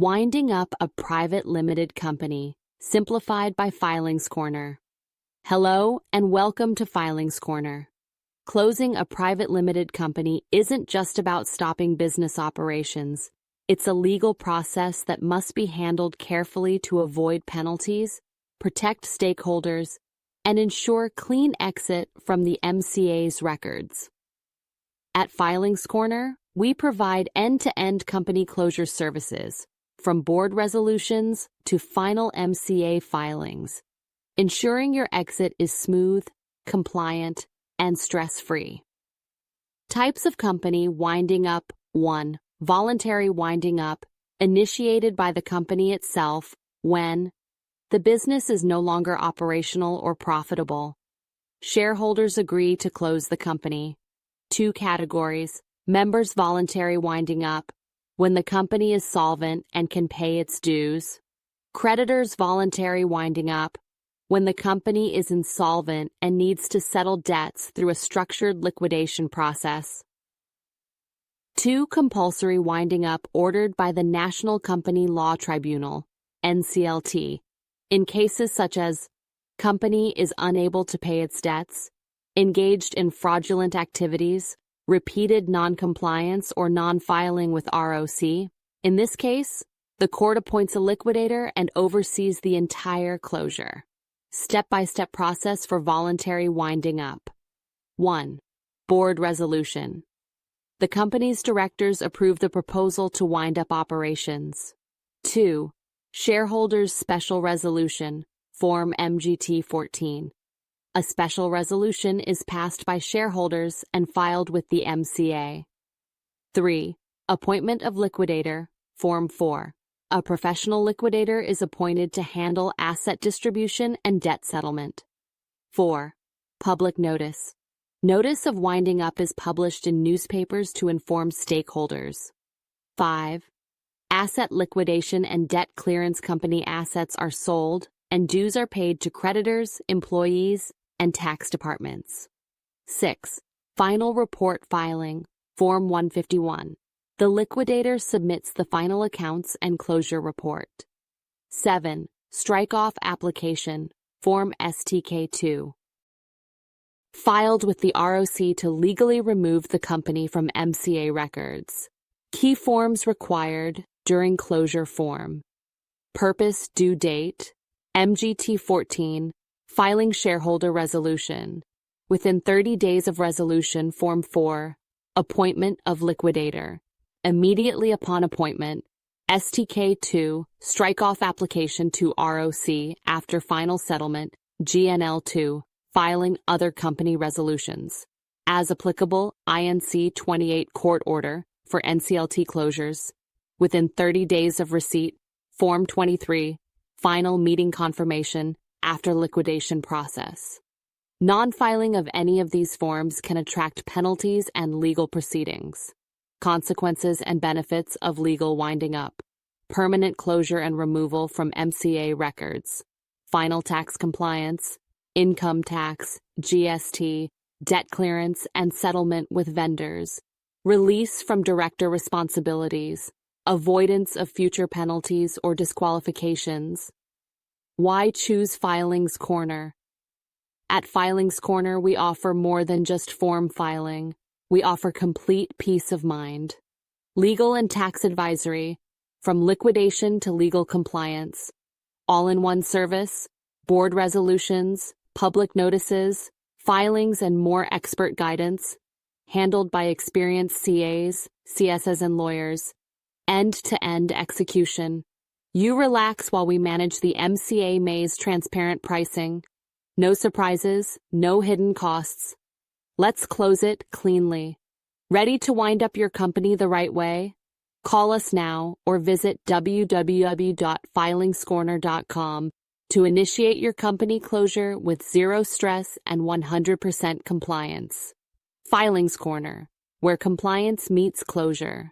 Winding up a private limited company, simplified by Filings Corner. Hello and welcome to Filings Corner. Closing a private limited company isn't just about stopping business operations. It's a legal process that must be handled carefully to avoid penalties, protect stakeholders, and ensure clean exit from the MCA's records. At Filings Corner, we provide end-to-end company closure services, from board resolutions to final MCA filings, ensuring your exit is smooth, compliant, and stress-free. Types of company winding up. 1. Voluntary winding up, initiated by the company itself when the business is no longer operational or profitable. Shareholders agree to close the company. 2 categories. Members voluntary winding up, when the company is solvent and can pay its dues. Creditors voluntary winding up, when the company is insolvent and needs to settle debts through a structured liquidation process. 2. Compulsory winding up ordered by the National Company Law Tribunal, NCLT, in cases such as company is unable to pay its debts, engaged in fraudulent activities, repeated non-compliance or non-filing with ROC. In this case, the court appoints a liquidator and oversees the entire closure. Step-by-step process for voluntary winding up. 1. Board resolution. The company's directors approve the proposal to wind up operations. 2. Shareholders' special resolution, Form MGT 14. A special resolution is passed by shareholders and filed with the MCA. 3. Appointment of liquidator, Form 4. A professional liquidator is appointed to handle asset distribution and debt settlement. 4. Public notice. Notice of winding up is published in newspapers to inform stakeholders. 5. Asset liquidation and debt clearance. Company assets are sold, and dues are paid to creditors, employees, and tax departments. 6. Final report filing, Form 151. The liquidator submits the final accounts and closure report. 7. Strike-off application, Form STK2. Filed with the ROC to legally remove the company from MCA records. Key forms required during closure form. Purpose due date, MGT 14, filing shareholder resolution. Within 30 days of resolution, Form 4, appointment of liquidator. Immediately upon appointment, STK2, strike-off application to ROC after final settlement, GNL2, filing other company resolutions. As applicable, INC 28 court order for NCLT closures. Within 30 days of receipt, Form 23, final meeting confirmation after liquidation process. Non-filing of any of these forms can attract penalties and legal proceedings. Consequences and benefits of legal winding up. Permanent closure and removal from MCA records. Final tax compliance, income tax, GST, debt clearance and settlement with vendors. Release from director responsibilities. Avoidance of future penalties or disqualifications. Why choose Filings Corner? At Filings Corner, we offer more than just form filing. We offer complete peace of mind. Legal and tax advisory, from liquidation to legal compliance. All-in-one service, board resolutions, public notices, filings and more expert guidance, handled by experienced CAs, CSs and lawyers. End-to-end execution. You relax while we manage the MCA maze. Transparent pricing. No surprises, no hidden costs. Let's close it cleanly. Ready to wind up your company the right way? Call us now or visit www.filingscorner.com to initiate your company closure with zero stress and 100% compliance. Filings Corner, where compliance meets closure.